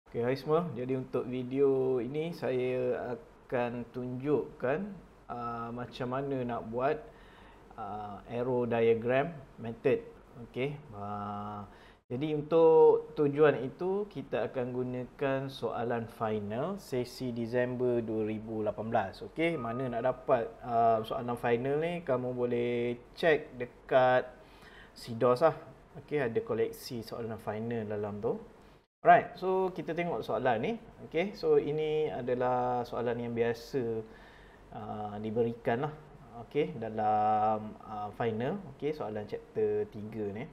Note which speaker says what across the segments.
Speaker 1: Okay, hai semua. Jadi untuk video ini saya akan tunjukkan macam mana nak buat arrow diagram method. Okay. Jadi untuk tujuan itu kita akan gunakan soalan final sesi Disember 2018. Okay, mana nak dapat soalan final ni, kamu boleh cek dekat CDOS lah. Okay, ada koleksi soalan final dalam tu. Alright, so kita tengok soalan ni. Okay, so ini adalah soalan yang biasa diberikan lah. Okay, dalam final. Okay, soalan chapter 3 ni.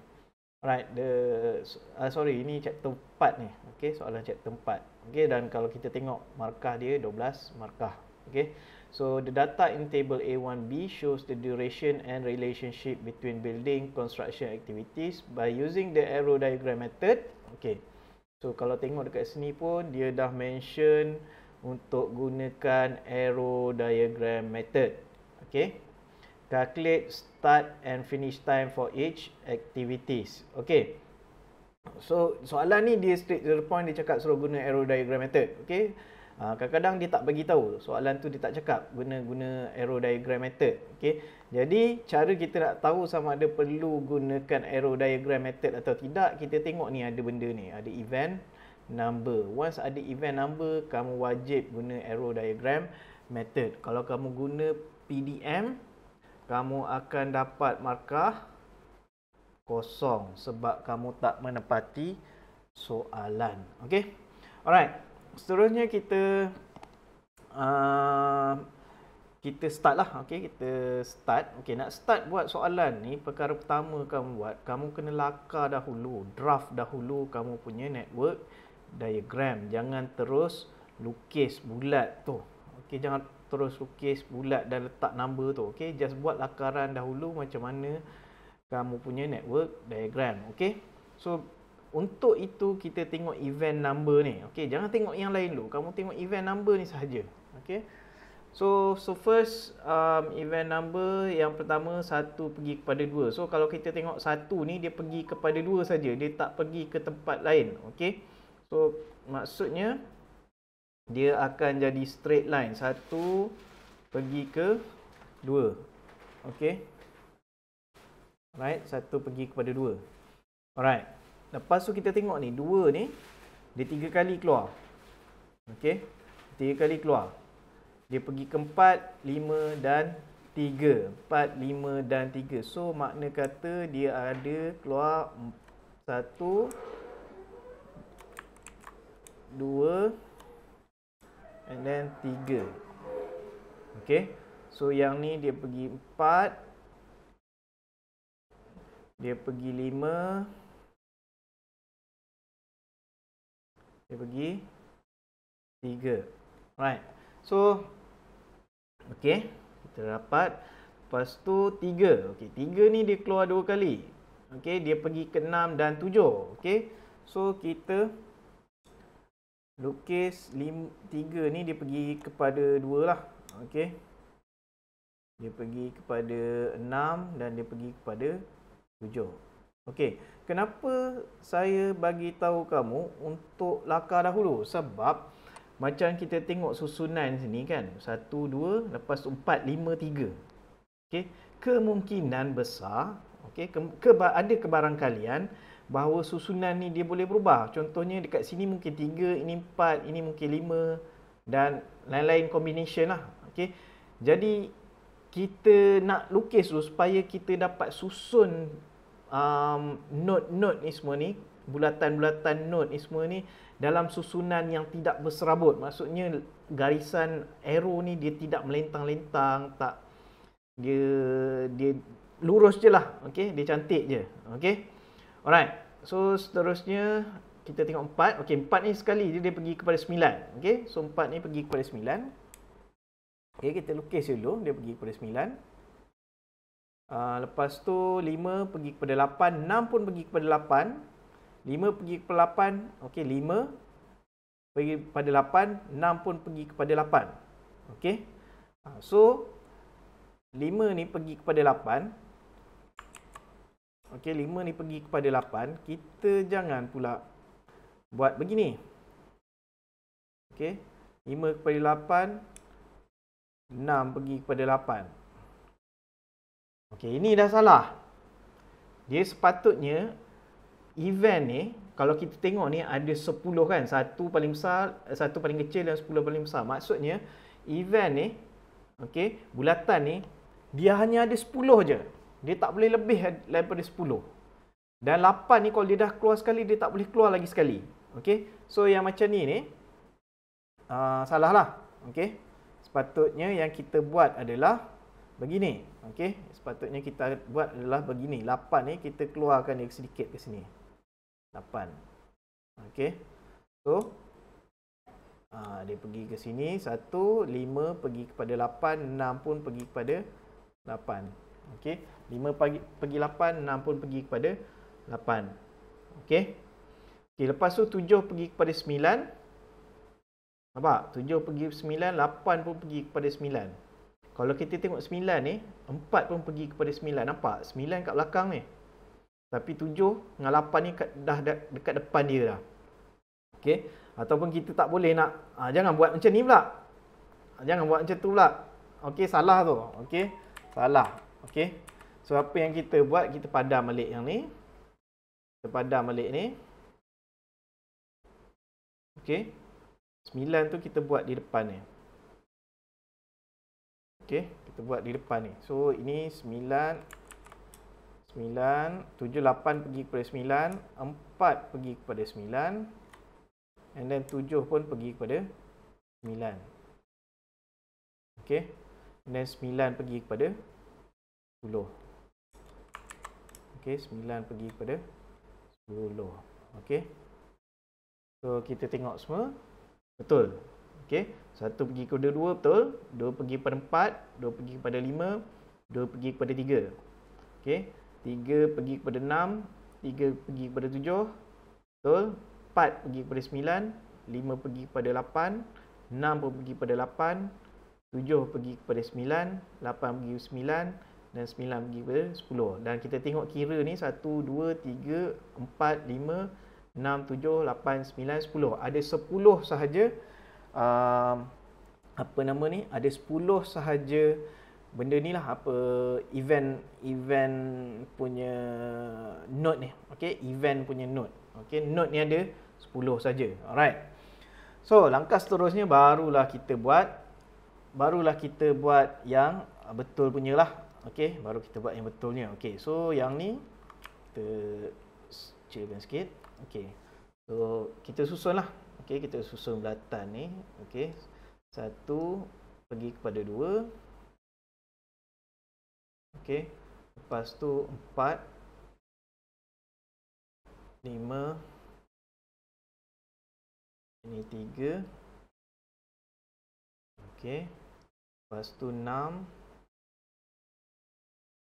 Speaker 1: Alright, ini chapter 4 ni. Okay, soalan chapter 4. Okay, dan kalau kita tengok markah dia 12 markah. Okay, so the data in table A1B shows the duration and relationship between building construction activities by using the arrow diagram method. Okay. So kalau tengok dekat sini pun dia dah mention untuk gunakan arrow diagram method. Okay. Calculate start and finish time for each activities. Okay. So soalan ni dia straight to the point, dia cakap suruh guna arrow diagram method. Okay. Kadang-kadang dia tak bagi tahu. Soalan tu dia tak cakap guna arrow diagram method. Okay. Jadi cara kita nak tahu sama ada perlu gunakan arrow diagram method atau tidak, kita tengok ni ada benda ni, ada event number. Once ada event number, kamu wajib guna arrow diagram method. Kalau kamu guna PDM, kamu akan dapat markah kosong sebab kamu tak menepati soalan. Okay. Alright. Seterusnya kita start lah. Okay, kita start. Okay, nak start buat soalan ni, perkara pertama kamu buat, kamu kena lakar dahulu, draft dahulu kamu punya network diagram. Jangan terus lukis bulat tu. Okay, jangan terus lukis bulat dan letak number tu. Okay, just buat lakaran dahulu macam mana kamu punya network diagram. Okay, so untuk itu kita tengok event number ni. Okay, jangan tengok yang lain dulu. Kamu tengok event number ni sahaja. Okay. So first event number yang pertama 1 pergi kepada 2. So kalau kita tengok 1 ni dia pergi kepada 2 saja. Dia tak pergi ke tempat lain. Okay. So maksudnya dia akan jadi straight line. 1 pergi ke 2. Okay. Alright, 1 pergi kepada 2. Alright. Lepas tu kita tengok ni, 2 ni, dia 3 kali keluar. Okey, 3 kali keluar. Dia pergi ke 4, 5 dan 3. 4, 5 dan 3. So, makna kata dia ada keluar 1, 2, and then 3. Okey, so yang ni dia pergi 4, dia pergi 5, dia pergi 3. Right. So, okay, kita dapat. Lepas tu 3. Okay, 3 ni dia keluar 2 kali. Okay, dia pergi ke 6 dan 7. Okay, so kita lukis 3 ni dia pergi kepada 2 lah. Okay, dia pergi kepada 6 dan dia pergi kepada 7. Okey, kenapa saya bagi tahu kamu untuk lakar dahulu? Sebab macam kita tengok susunan sini kan, 1 2 lepas tu 4 5 3. Okey, kemungkinan besar, okey, ada kebarangkalian bahawa susunan ni dia boleh berubah. Contohnya dekat sini mungkin 3, ini 4, ini mungkin 5 dan lain-lain combination lah. Okey. Jadi kita nak lukis dulu supaya kita dapat susun node-node ni semua ni, bulatan-bulatan node ni semua ni dalam susunan yang tidak berserabut. Maksudnya garisan arrow ni dia tidak melentang-lentang, tak, dia lurus je lah. Okey, dia cantik je. Okey. Alright. So seterusnya kita tengok 4. Okey, 4 ni sekali dia pergi kepada 9. Okey. So 4 ni pergi kepada 9. Okey, kita lukis dulu dia pergi kepada 9. Lepas tu 5 pergi kepada 8, 6 pun pergi kepada 8, 5 pergi kepada 8, okey, 5 pergi kepada 8, 6 pun pergi kepada 8. Okey. So 5 ni pergi kepada 8. Okey, 5 ni pergi kepada 8. Kita jangan pula buat begini. Okey. 5 kepada 8, 6 pergi kepada 8. Okey, ini dah salah. Dia sepatutnya event ni, kalau kita tengok ni ada 10 kan, satu paling besar, satu paling kecil dan 10 paling besar. Maksudnya event ni, okey, bulatan ni dia hanya ada 10 je. Dia tak boleh lebih daripada 10. Dan 8 ni kalau dia dah keluar sekali, dia tak boleh keluar lagi sekali. Okey. So yang macam ni salah lah. Okey. Sepatutnya yang kita buat adalah begini. Okey. Sepatutnya kita buat adalah begini. 8 ni kita keluarkan dia sedikit ke sini. 8. Okey. So dia pergi ke sini. 1, 5 pergi kepada 8, 6 pun pergi kepada 8. Okey. 5 pergi 8, 6 pun pergi kepada 8. Okey. Okey, lepas tu 7 pergi kepada 9. Nampak? 7 pergi ke 9, 8 pun pergi kepada 9. Kalau kita tengok 9 ni, 4 pun pergi kepada 9. Nampak? 9 kat belakang ni. Tapi 7 dengan 8 ni dah dekat depan dia dah. Okey. Ataupun kita tak boleh nak, jangan buat macam ni pula. Jangan buat macam tu pula. Okey, salah tu. Okey. Salah. Okey. So, apa yang kita buat, kita padam balik yang ni. Kita padam balik ni. Okey. 9 tu kita buat di depan ni. Okey, kita buat di depan ni. So, ini 9, 7, 8 pergi kepada 9, 4 pergi kepada 9, and then 7 pun pergi kepada 9. Okey, and then 9 pergi kepada 10. Okey, 9 pergi kepada 10. Okey. So, kita tengok semua. Betul. Okey. 1 pergi kepada 2, betul. 2 pergi kepada 4, 2 pergi kepada 5, 2 pergi kepada 3. Okey. 3 pergi kepada 6, 3 pergi kepada 7. Betul. 4 pergi kepada 9, 5 pergi kepada 8, 6 pun pergi kepada 8, 7 pergi kepada 9, 8 pergi kepada 9, dan 9 pergi kepada 10. Dan kita tengok kira ni 1, 2, 3, 4, 5, 6, 7, 8, 9, 10. Ada 10 sahaja apa nama ni? Ada 10 sahaja benda ni lah, apa event punya note ni. Okey, event punya note. Okey, note ni ada 10 saja. Alright. So, langkah seterusnya barulah kita buat yang betul punya lah. Okey, baru kita buat yang betulnya. Okey, so yang ni kita kecilkan sikit. Okey. So, kita susun lah. Okey, kita susun bulatan ni. Okey. 1 pergi kepada 2. Okey. Lepas tu 4, 5. Ini 3. Okey. Lepas tu 6.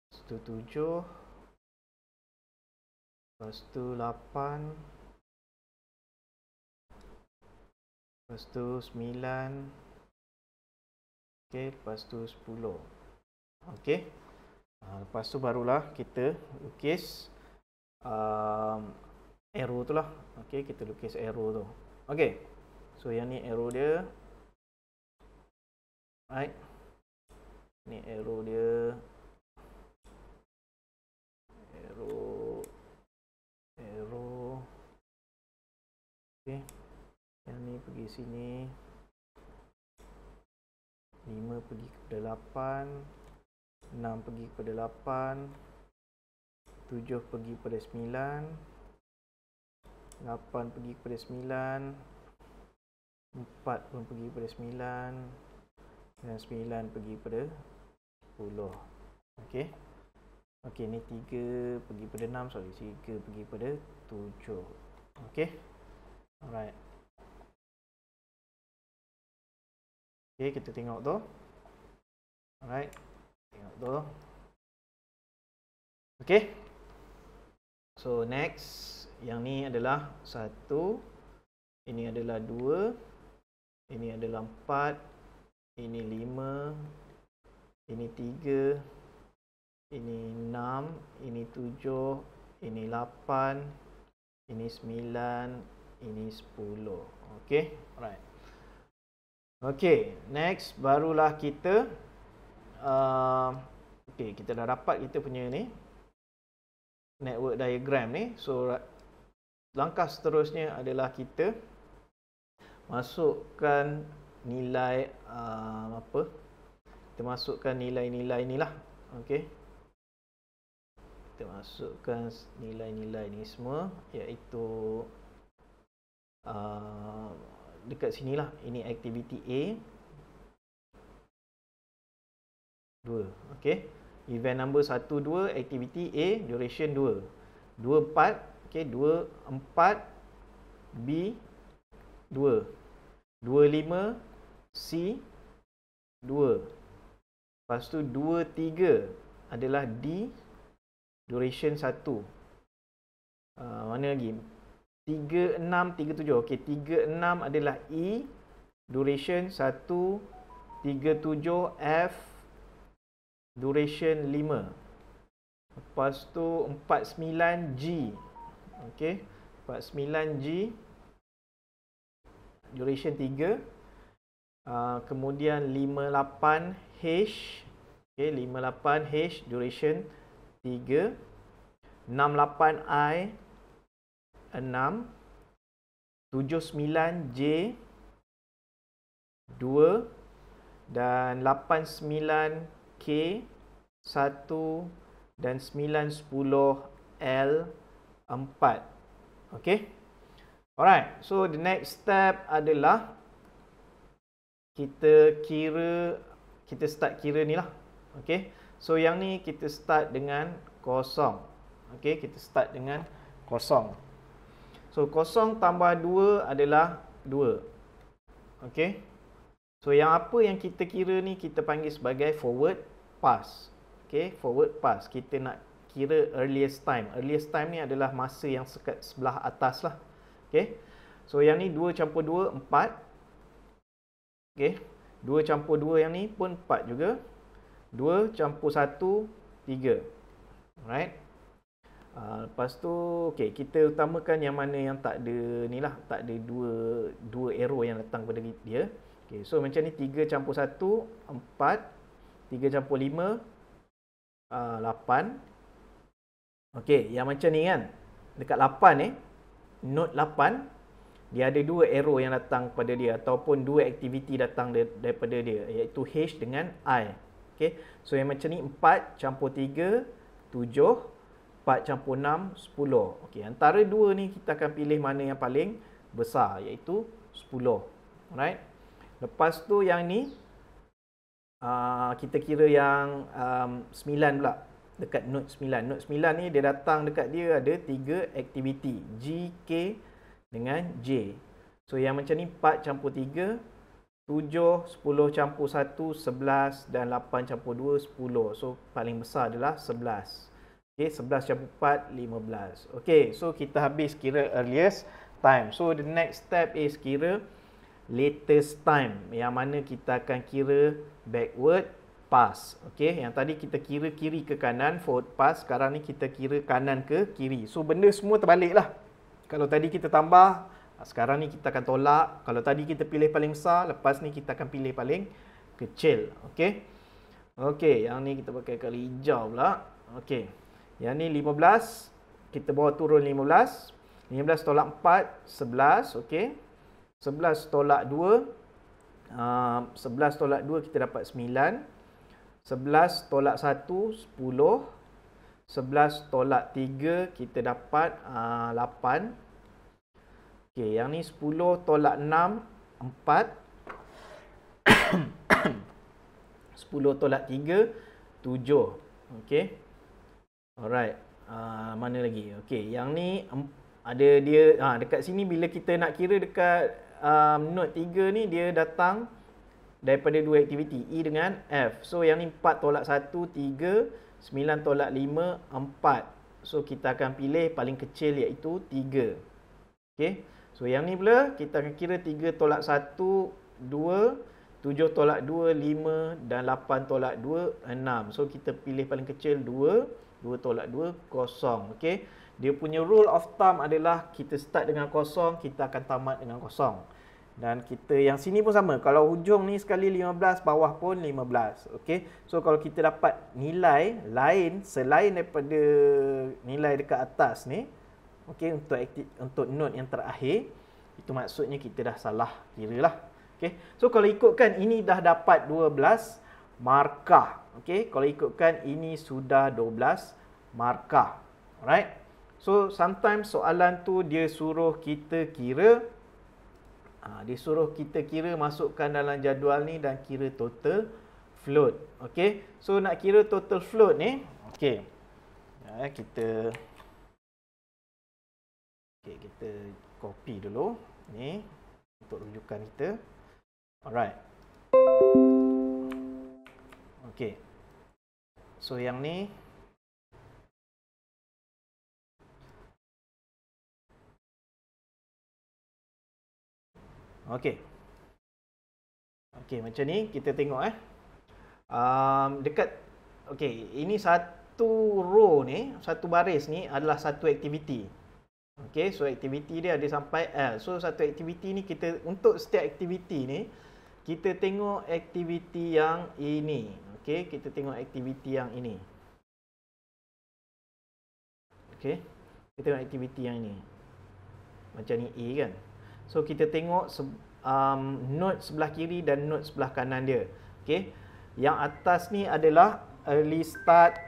Speaker 1: Lepas tu 7. Lepas tu 8. Lepas tu 9. Okey, lepas tu 10. Okey. Lepas tu barulah kita lukis arrow tu lah. Okey, kita lukis arrow tu. Okey. So yang ni arrow dia. Right. Ni arrow dia. Arrow. Okey. Yang ni pergi sini. 5 pergi kepada 8. 6 pergi kepada 8. 7 pergi kepada 9. 8 pergi kepada 9. 4 pun pergi kepada 9. Dan 9 pergi kepada 10. Okey. Okey, ni 3 pergi kepada 6. Sorry, 3 pergi kepada 7. Okey. Alright. Okey, kita tengok tu. Alright. Tengok tu. Okey. So, next. Yang ni adalah 1. Ini adalah 2. Ini adalah 4. Ini 5. Ini 3. Ini 6. Ini 7. Ini 8. Ini 9. Ini 10. Okey. Alright. Okey, next barulah kita okey, kita dah dapat kita punya ni network diagram ni. So langkah seterusnya adalah kita masukkan nilai kita masukkan nilai-nilai ni lah. Okey, kita masukkan nilai-nilai ni semua, iaitu dekat sinilah. Ini activity A 2. Okey, event number 1 2, activity A duration 2 2 4. Okey, 2 4 B 2 2 5 C 2. Lepas tu 2 3 adalah D duration 1. Mana lagi? 3 6 3 7. Okey, 3 6 adalah E duration 1. 3 7 F duration 5. Lepas tu 4 9 G. Okey, 4 9 G duration 3. Kemudian 5 8 H. Okey, 5 8 H duration 3. 6 8 I 6. 7 9 J 2. Dan 8 9 K 1. Dan 9 10 L 4. Okey. Alright, so the next step adalah kita start kira ni lah. Okey, so yang ni kita start dengan kosong. Okey, kita start dengan kosong. So, 0 tambah 2 adalah 2. Okey. So, yang apa yang kita kira ni kita panggil sebagai forward pass. Okey, forward pass. Kita nak kira earliest time. Earliest time ni adalah masa yang sebelah atas lah. Okey. So, yang ni 2 campur 2, 4. Okey. 2 campur 2 yang ni pun 4 juga. 2 campur 1, 3. Alright. Lepas tu, okey, kita utamakan yang mana yang tak ada ni lah, tak ada dua arrow yang datang pada dia. Okey, so macam ni 3 campur 1, 4. 3 campur 5, 8. Okey, yang macam ni kan, dekat 8 note 8, dia ada 2 arrow yang datang pada dia, ataupun 2 aktiviti datang daripada dia, iaitu H dengan I. Okey, so yang macam ni 4 campur 3, 7. 4 campur 6, 10. Okey, antara dua ni kita akan pilih mana yang paling besar, iaitu 10. Alright. Lepas tu yang ni kita kira yang 9 pula, dekat note 9. Note 9 ni dia datang dekat dia ada 3 aktiviti, G, K dengan J. So yang macam ni 4 campur 3, 7, 10 campur 1, 11, dan 8 campur 2, 10. So paling besar adalah 11. Okey, 11 campur 4, 15. Okey, so kita habis kira earliest time. So the next step is kira latest time, yang mana kita akan kira backward pass. Okey, yang tadi kita kira kiri ke kanan, forward pass. Sekarang ni kita kira kanan ke kiri. So benda semua terbalik lah. Kalau tadi kita tambah, sekarang ni kita akan tolak. Kalau tadi kita pilih paling besar, lepas ni kita akan pilih paling kecil. Okey. Okey, yang ni kita pakai kali hijau pula. Okey. Yang ni 15, kita bawa turun 15. 15 tolak 4, 11, okey. 11 tolak 2, 11 tolak 2 kita dapat 9. 11 tolak 1, 10. 11 tolak 3 kita dapat 8. Okey, yang ni 10 tolak 6, 4. 10 tolak 3, 7. Okey. Alright, mana lagi? Okey, yang ni ada dia dekat sini bila kita nak kira dekat note 3 ni, dia datang daripada 2 aktiviti, E dengan F. So yang ni 4 tolak 1, 3. 9 tolak 5, 4. So kita akan pilih paling kecil, iaitu 3. Okey, so yang ni pula kita akan kira 3 tolak 1, 2. 7 tolak 2, 5. Dan 8 tolak 2, 6. So kita pilih paling kecil 2. 2 tolak 2, 0. Okey. Dia punya rule of thumb adalah kita start dengan 0, kita akan tamat dengan 0. Dan kita yang sini pun sama. Kalau hujung ni sekali 15, bawah pun 15. Okey. So kalau kita dapat nilai lain selain daripada nilai dekat atas ni, okey, untuk node yang terakhir, itu maksudnya kita dah salah kira lah. Okey. So kalau ikutkan ini dah dapat 12 markah. Okey. Kalau ikutkan ini sudah 12 markah. Alright. So sometimes soalan tu dia suruh kita kira, masukkan dalam jadual ni dan kira total float. Okey. So nak kira total float ni, okey. Kita copy dulu ni untuk rujukan kita. Alright. Okey. So yang ni okey. Okey, macam ni kita tengok dekat okey, ini satu row ni, satu baris ni adalah satu aktiviti. Okey, so aktiviti dia ada sampai L. So satu aktiviti ni kita untuk setiap aktiviti ni kita tengok aktiviti yang ini. Okey, kita tengok aktiviti yang ini. Okey, kita tengok aktiviti yang ini. Macam ni A kan. So kita tengok node sebelah kiri dan node sebelah kanan dia. Okey. Yang atas ni adalah early start.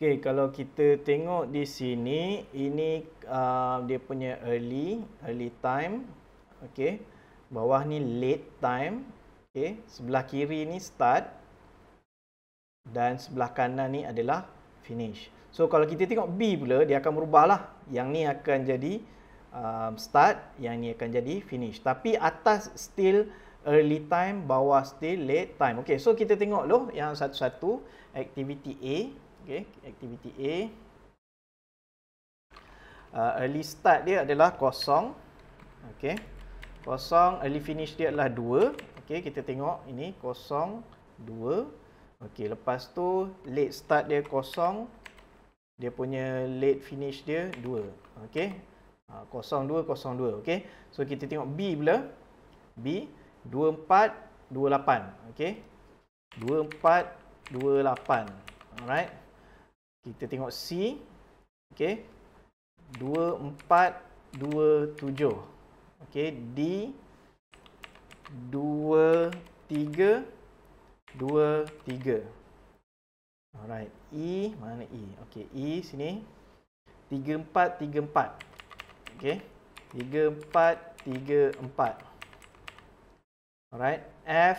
Speaker 1: Okey, kalau kita tengok di sini, ini dia punya early time. Okey. Bawah ni late time. Okey, sebelah kiri ni start dan sebelah kanan ni adalah finish. So kalau kita tengok B pula, dia akan berubahlah. Yang ni akan jadi start, yang ni akan jadi finish. Tapi atas still early time, bawah still late time. Okey, so kita tengok dulu yang satu-satu. Activity A. Okey, activity A. Early start dia adalah kosong. Okey. Kosong, early finish dia adalah 2. Okey, kita tengok ini kosong, 2. Okey, lepas tu late start dia kosong. Dia punya late finish dia 2. Okey. 02, 02. Okey. So kita tengok B pula. B 24, 28. Okey. 24, 28. Alright. Kita tengok C. Okey. 24, 27. Okey. D 23, 23. Alright, E, mana E? Okey, E sini 34, 34. Okey, 34, 34. Alright, F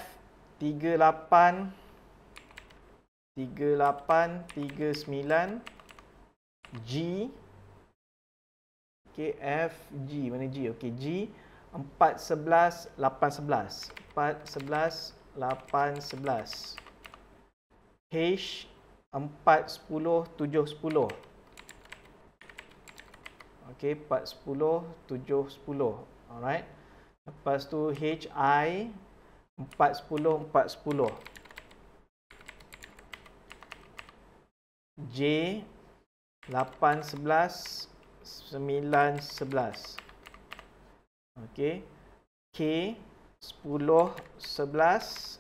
Speaker 1: 38, 38, 39. G, okey, F, G, mana G? Okey, G 4, 11, 8, 11. 4, 11, 8, 11. H 4, 10, 7, 10. Okey, 4, 10, 7, 10. Alright. Lepas tu HI 4, 10, 4, 10. J 8, 11, 9, 11. Okey. K 10, 11.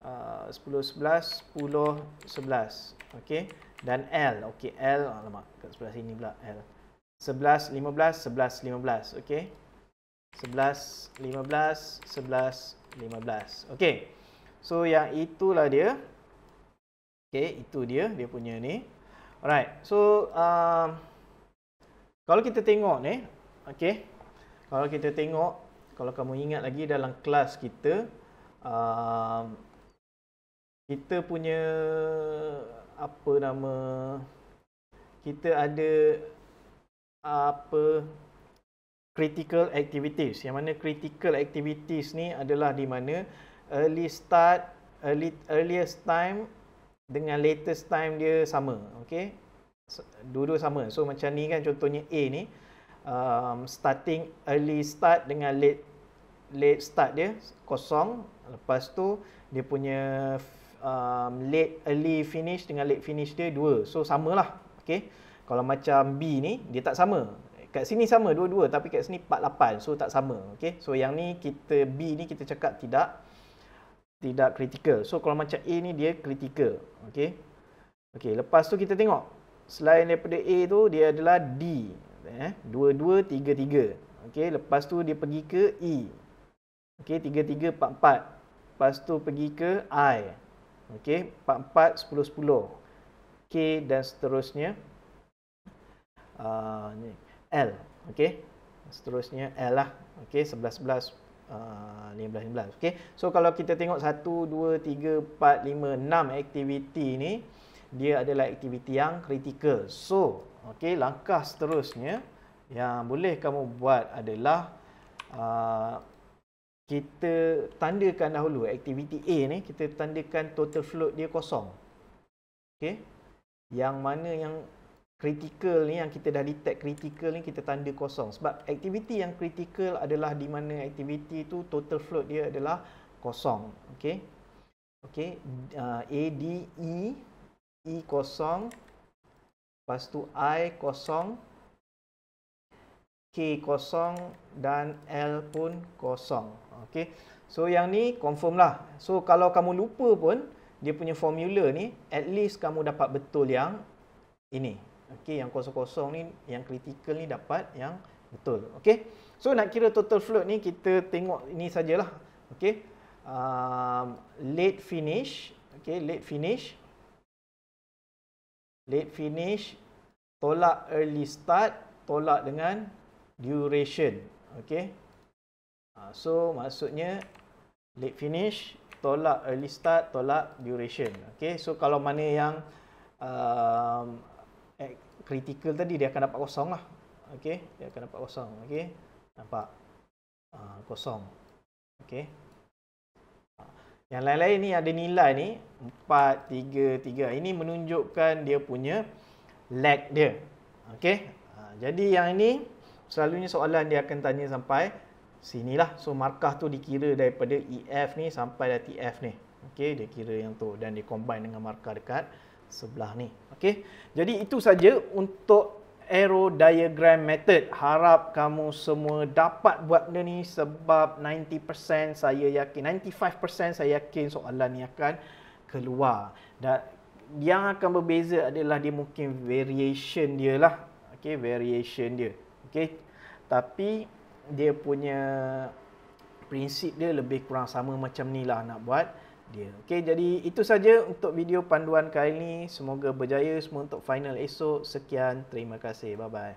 Speaker 1: 10, 11, 10, 11. Okey. Dan L. Okey, L. Alamak, kat sebelah sini pula L. 11, 15, 11, 15. Okey. 11, 15, 11, 15. Okey. So, yang itulah dia. Okey, itu dia punya ni. Alright. So, kalau kita tengok ni, okey. Kalau kita tengok, kalau kamu ingat lagi dalam kelas kita, kita punya apa nama, kita ada apa critical activities. Yang mana critical activities ni adalah di mana early start, earliest time dengan latest time dia sama. Okey, dua-dua sama. So macam ni kan, contohnya A ni, starting early start dengan late start dia kosong. Lepas tu dia punya early finish dengan late finish dia 2. So samalah. Okey. Kalau macam B ni dia tak sama. kat sini sama dua-dua tapi kat sini 48. So tak sama. Okey. So yang ni kita B ni kita cakap tidak kritikal. So kalau macam A ni dia kritikal. Okey. Okey, lepas tu kita tengok selain daripada A tu dia adalah D. 22 33. Okey, lepas tu dia pergi ke E. Okey, 33 44. Lepas tu pergi ke I. Okey, 44 10 10. K dan seterusnya. Ni L. Okey. Seterusnya L lah. Okey, 11 11 15 15. Okey. So kalau kita tengok 1 2 3 4 5 6 aktiviti ni dia adalah aktiviti yang kritikal. So, okey, langkah seterusnya yang boleh kamu buat adalah kita tandakan dahulu aktiviti A ni, kita tandakan total float dia kosong. Okey. Yang mana yang kritikal ni, yang kita dah detect kritikal ni, kita tanda kosong. Sebab aktiviti yang kritikal adalah di mana aktiviti tu total float dia adalah kosong. Okey. Okey, A, D, E kosong. Lepas tu I kosong. K kosong dan L pun kosong. Okey. So yang ni confirm lah. So kalau kamu lupa pun dia punya formula ni, at least kamu dapat betul yang ini. Okey, yang kosong-kosong ni, yang kritikal ni dapat yang betul. Okey. So nak kira total float ni kita tengok ini sajalah. Okey. Late finish. Okey, late finish. Late finish tolak early start, tolak dengan duration. Okey. So maksudnya late finish tolak early start, tolak duration. Okey. So kalau mana yang critical tadi dia akan dapat kosong lah. Okey, dia akan dapat kosong. Okey. Nampak? Kosong. Okey. Yang lain-lain ni ada nilai ni 4 3 3. Ini menunjukkan dia punya lag dia. Okey. Jadi yang ini selalunya soalan dia akan tanya sampai sinilah. So markah tu dikira daripada EF ni sampai TF ni. Okey, dia kira yang tu dan dia combine dengan markah dekat sebelah ni. Okey. Jadi itu saja untuk arrow diagram method. Harap kamu semua dapat buat benda ni sebab 90% saya yakin, 95% saya yakin soalan ni akan keluar. Dan yang akan berbeza adalah dia mungkin variation dia lah. Okey, variation dia. Okey. Tapi dia punya prinsip dia lebih kurang sama macam ni lah nak buat dia. Okey, jadi itu saja untuk video panduan kali ini. Semoga berjaya semua untuk final esok. Sekian, terima kasih. Bye bye.